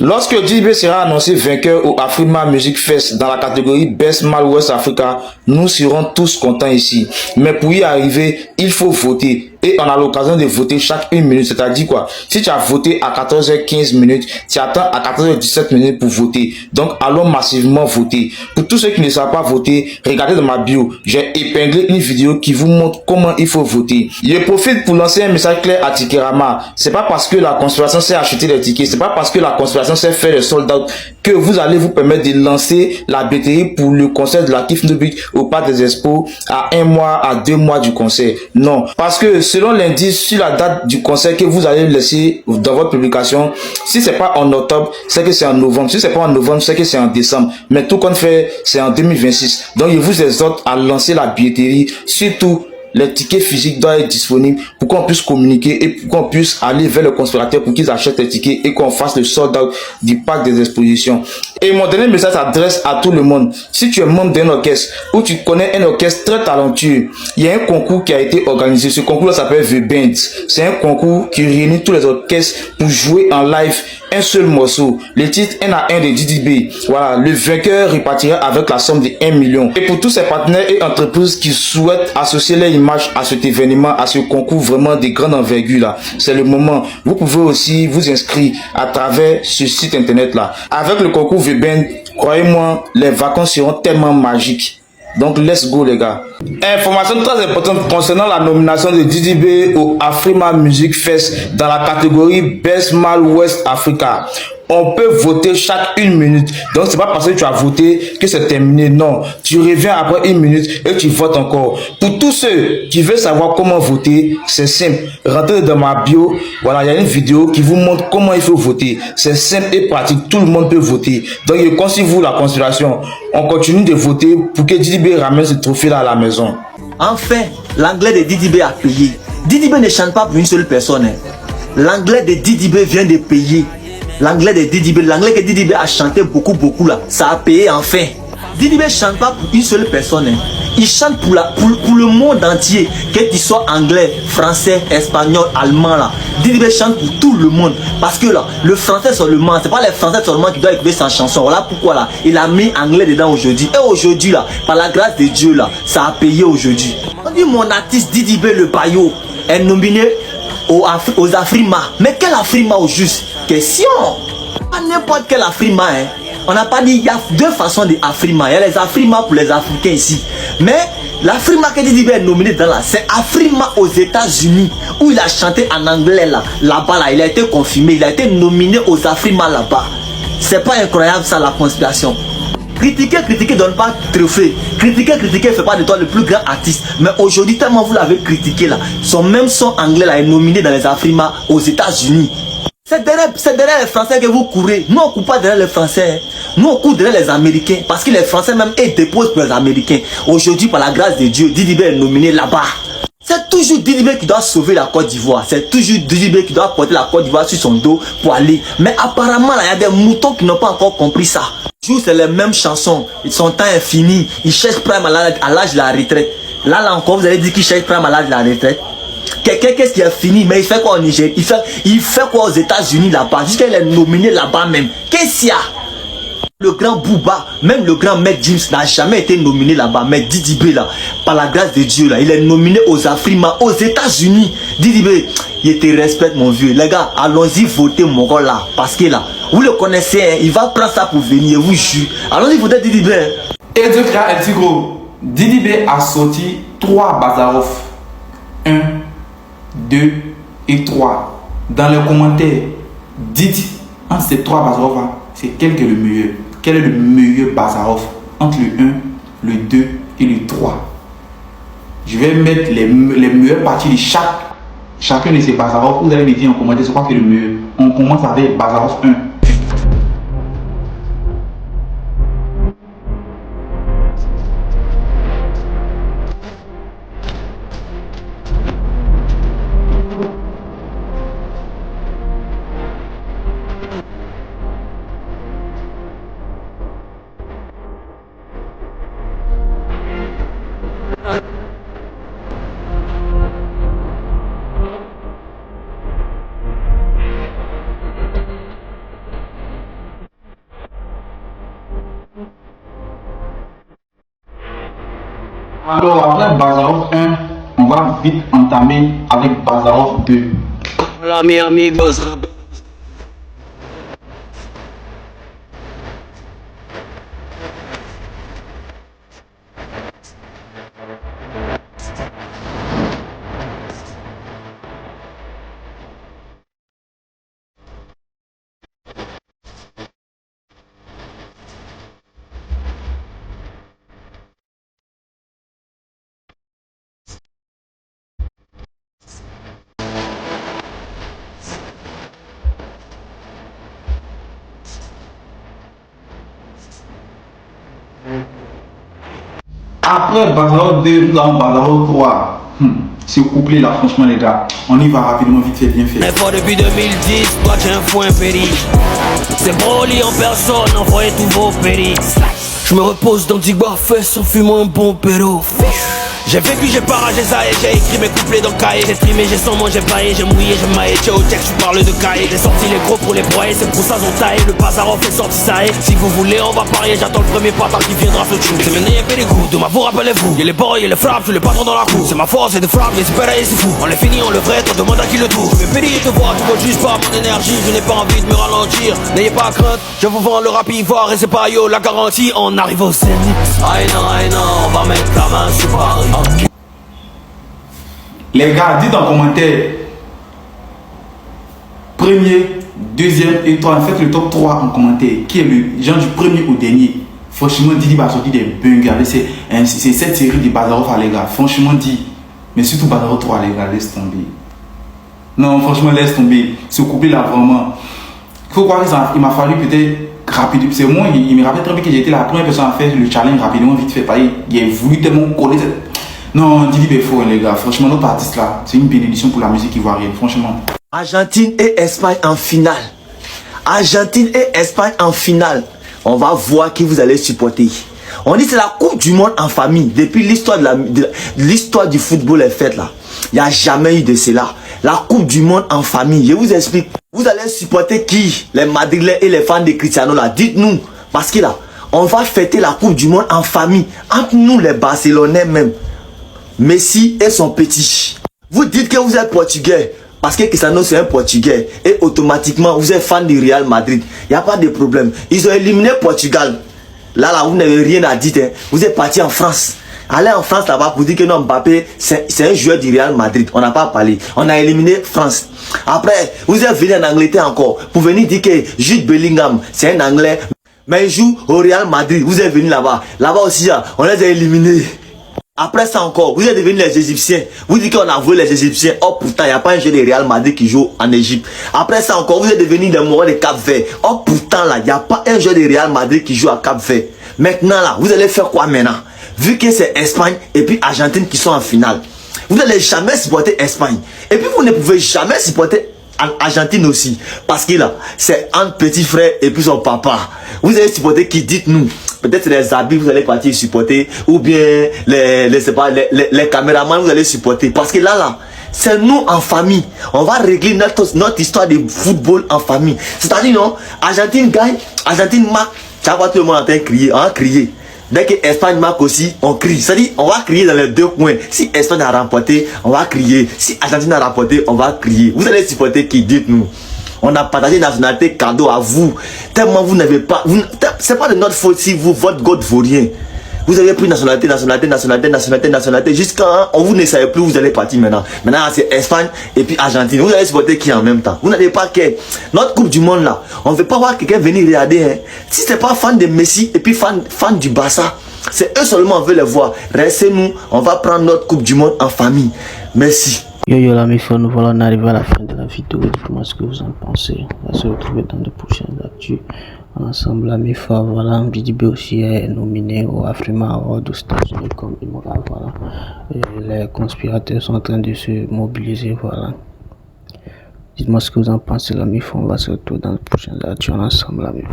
Lorsque DDB sera annoncé vainqueur au Afrima Music Fest dans la catégorie Best Mal West Africa, nous serons tous contents ici. Mais pour y arriver, il faut voter. Et on a l'occasion de voter chaque 1 minute. C'est-à-dire quoi? Si tu as voté à 14h15 minutes, tu attends à 14h17 minutes pour voter. Donc, allons massivement voter. Pour tous ceux qui ne savent pas voter, regardez dans ma bio. J'ai épinglé une vidéo qui vous montre comment il faut voter. Je profite pour lancer un message clair à Tikerama. C'est pas parce que la conspiration s'est acheté des tickets, c'est pas parce que la conspiration s'est fait des sold out que vous allez vous permettre de lancer la billetterie pour le concert de la Kif Nubik au Parc des Expos à 1 mois, à 2 mois du concert. Non. Parce que selon l'indice sur la date du concert que vous allez laisser dans votre publication, si c'est pas en octobre, c'est que c'est en novembre. Si c'est pas en novembre, c'est que c'est en décembre. Mais tout compte fait, c'est en 2026. Donc, je vous exhorte à lancer la billetterie, surtout les tickets physiques doivent être disponibles pour qu'on puisse communiquer et pour qu'on puisse aller vers le conservateur pour qu'ils achètent les tickets et qu'on fasse le sold out du parc des expositions. Et mon dernier message s'adresse à tout le monde. Si tu es membre d'un orchestre ou tu connais un orchestre très talentueux, il y a un concours qui a été organisé. Ce concours s'appelle The Band. C'est un concours qui réunit tous les orchestres pour jouer en live un seul morceau. Le titre 1 à 1 de DDB. Voilà, le vainqueur repartira avec la somme de 1 million. Et pour tous ces partenaires et entreprises qui souhaitent associer leur image à cet événement, à ce concours vraiment de grande envergure là, c'est le moment. Vous pouvez aussi vous inscrire à travers ce site internet là. Avec le concours VBN, croyez-moi, les vacances seront tellement magiques. Donc, let's go, les gars. Information très importante concernant la nomination de DDB au Afrima Music Fest dans la catégorie Best Mal West Africa. On peut voter chaque 1 minute. Donc, c'est pas parce que tu as voté que c'est terminé. Non. Tu reviens après 1 minute et tu votes encore. Pour tous ceux qui veulent savoir comment voter, c'est simple. Rentrez dans ma bio. Voilà, il y a une vidéo qui vous montre comment il faut voter. C'est simple et pratique. Tout le monde peut voter. Donc, je conseille vous la considération. On continue de voter pour que DDB ramène ce trophée-là à la maison. Enfin, l'anglais de DDB a payé. DDB ne chante pas pour une seule personne. L'anglais de DDB vient de payer. L'anglais de DDB, l'anglais que DDB a chanté beaucoup là, ça a payé enfin. DDB ne chante pas pour une seule personne. Il chante pour le monde entier. Que tu sois anglais, français, espagnol, allemand là. DDB chante pour tout le monde. Parce que là, le français seulement, c'est pas les français seulement qui doivent écouter sa chanson. Voilà pourquoi là, il a mis anglais dedans aujourd'hui. Et aujourd'hui là, par la grâce de Dieu là, ça a payé aujourd'hui. On dit mon artiste DDB le Bayo est nominé aux Afrima. Mais quel Afrima au juste? Question. Pas n'importe quel Afrima. Hein. On n'a pas dit, il y a deux façons d'Afrima. Il y a les Afrima pour les Africains ici. Mais l'Afrima que DDB est nominé dans là, c'est Afrima aux États-Unis où il a chanté en anglais là-bas là. Il a été confirmé, il a été nominé aux Afrima là-bas. C'est pas incroyable ça la conspiration. Critiquer donne pas trophée. Critiquer fait pas de toi le plus grand artiste. Mais aujourd'hui, tellement vous l'avez critiqué là, son même son anglais là est nominé dans les Afrima aux États-Unis. C'est derrière les Français que vous courez. Nous on ne court pas derrière les Français. Nous on court derrière les Américains. Parce que les Français même ils déposent pour les Américains. Aujourd'hui, par la grâce de Dieu, DDB est nominé là-bas. C'est toujours DDB qui doit sauver la Côte d'Ivoire. C'est toujours DDB qui doit porter la Côte d'Ivoire sur son dos pour aller. Mais apparemment, il y a des moutons qui n'ont pas encore compris ça. Toujours, c'est les mêmes chansons. Son temps est fini. Il cherche Prime à l'âge de la retraite. Là encore, vous allez dire qu'il cherche Prime à l'âge de la retraite. Quelqu'un, qu'est-ce qui a fini? Mais il fait quoi au Niger? Il fait quoi aux États-Unis là-bas? Jusqu'à il est nominé là-bas même. Qu'est-ce qu'il y a? Le grand Booba, même le grand Mac James n'a jamais été nominé là-bas. Mais DDB là, par la grâce de Dieu là, il est nominé aux Afrima, aux États-Unis. DDB, il te respecte mon vieux. Les gars, allons-y voter mon gars là. Parce que là, vous le connaissez, hein, il va prendre ça pour venir, vous jure. Allons-y voter DDB. Et de créer un petit gros. DDB a sorti 3 Bazarov. 1, 2 et 3. Dans les commentaires, dites entre ces 3 Bazarov, c'est quel est le meilleur? Quel est le meilleur Bazarov entre le 1, le 2 et le 3? Je vais mettre les meilleures parties de chacun de ces Bazarov. Vous allez me dire en commentaire c'est quoi qui est le meilleur. On commence avec Bazarov 1. Alors après Bazarov 1, on va vite entamer avec Bazarov 2. Hola mi amigos. Après Bazarov 2, nous avons Bazarov 3. Ce couplet là, franchement les gars, on y va rapidement, vite fait, bien fait. Mais fort depuis 2010, toi tu es un fou impéri. C'est Broly en personne, envoyez tous vos péris. Je me repose dans Digba, fais sans fumer un bon péro. J'ai vécu, j'ai paragé ça et j'ai écrit mes couplets dans le cahier. J'ai trimé, j'ai sans manger, j'ai baillé, j'ai mouillé, j'ai maillé. Tiens au texte, tu parles de cahier. J'ai sorti les gros pour les broyer, c'est pour ça qu'on taille. Le Bazarov est sorti, ça est. Si vous voulez, on va parier, j'attends le premier patin qui viendra se tuer. C'est mené et les coups, demain vous rappelez-vous. Y'a les boys, y'a les frappes, tous les patrons dans la cour. C'est ma force, c'est de frappe, mais c'est pareil, c'est fou. On les finit, on le vrai, on demande à qui le tour. Je vais périr te voir, tu vois juste pas mon énergie. Je n'ai pas envie de me ralentir, n'ayez pas crainte. Je vous vends le rap ivoire et c'est pas yo, la garantie. On arrive au Zénith. Aïe non, on va mettre la main sur Paris. Les gars, dites en commentaire premier, deuxième et trois. Faites le top 3 en commentaire. Qui est le genre du premier au dernier? Franchement, Didi va sortir des bangers. C'est cette série de Bazarov, les gars. Franchement, dit. Mais surtout Bazarov 3, les gars, laisse tomber. Non, franchement, laisse tomber. Ce couplet là, vraiment. Il faut croire qu'il m'a fallu peut-être rapide. C'est moi, il me rappelle très bien que j'ai été la première personne à faire le challenge rapidement, vite fait. Il a voulu tellement coller cette. Non, Didi est faux, les gars. Franchement, notre artiste là, c'est une bénédiction pour la musique ivoirienne, franchement. Argentine et Espagne en finale. Argentine et Espagne en finale. On va voir qui vous allez supporter. On dit que c'est la Coupe du Monde en famille. Depuis l'histoire du football est faite là. Il n'y a jamais eu de cela. La Coupe du Monde en famille. Je vous explique. Vous allez supporter qui? Les Madrilènes et les fans de Cristiano là. Dites-nous. Parce que là, on va fêter la Coupe du Monde en famille. Entre nous les Barcelonais même. Messi et son petit. Vous dites que vous êtes portugais parce que Cristiano c'est un portugais et automatiquement vous êtes fan du Real Madrid. Il n'y a pas de problème. Ils ont éliminé Portugal. Là, vous n'avez rien à dire. Hein. Vous êtes parti en France. Allez en France là-bas pour dire que non, Mbappé c'est un joueur du Real Madrid. On n'a pas parlé. On a éliminé France. Après, vous êtes venu en Angleterre encore pour venir dire que Jude Bellingham c'est un Anglais. Mais il joue au Real Madrid. Vous êtes venu là-bas. Là-bas aussi, on les a éliminés. Après ça encore, vous êtes devenus les Égyptiens. Vous dites qu'on a volé les Égyptiens. Oh pourtant, il n'y a pas un jeu de Real Madrid qui joue en Égypte. Après ça encore, vous êtes devenus les Maoris de Cap-Vert. Oh pourtant là, il n'y a pas un jeu de Real Madrid qui joue à Cap-Vert. Maintenant là, vous allez faire quoi maintenant? Vu que c'est Espagne et puis Argentine qui sont en finale. Vous n'allez jamais supporter Espagne. Et puis vous ne pouvez jamais supporter Argentine aussi. Parce que là, c'est un petit frère et puis son papa. Vous allez supporter qui? Dites-nous. Peut-être les habits, vous allez partir supporter. Ou bien les caméramans, vous allez supporter. Parce que là, c'est nous en famille. On va régler notre histoire de football en famille. C'est-à-dire, non, Argentine gagne, Argentine marque. Ça va tout le monde en train de crier. On va crier. Dès que Espagne marque aussi, on crie. C'est-à-dire, on va crier dans les deux coins. Si Espagne a remporté, on va crier. Si Argentine a remporté, on va crier. Vous allez supporter qui? Dites-nous. On a partagé une nationalité cadeau à vous. Tellement vous n'avez pas. C'est pas de notre faute si votre God vaut rien. Vous avez pris nationalité. Jusqu'à vous ne savez plus où vous allez partir maintenant. Maintenant, c'est Espagne et puis Argentine. Vous allez supporter qui en même temps? Vous n'avez pas que. Notre Coupe du Monde là, on ne veut pas voir quelqu'un venir regarder. Hein. Si c'est pas fan de Messi et puis fan du Barça, c'est eux seulement on veut les voir. Restez nous, on va prendre notre Coupe du Monde en famille. Merci. Yo la méfie, nous voilà, on arrive à la fin de la vidéo. Dites-moi ce que vous en pensez. On va se retrouver dans de prochaines actus. Ensemble, la méfie, voilà. Didi B aussi est nominé au Afrima Award aux États-Unis comme immoral, voilà. Et les conspirateurs sont en train de se mobiliser, voilà. Dites-moi ce que vous en pensez, la méfie. On va se retrouver dans de prochaines actus. Ensemble, la méfie.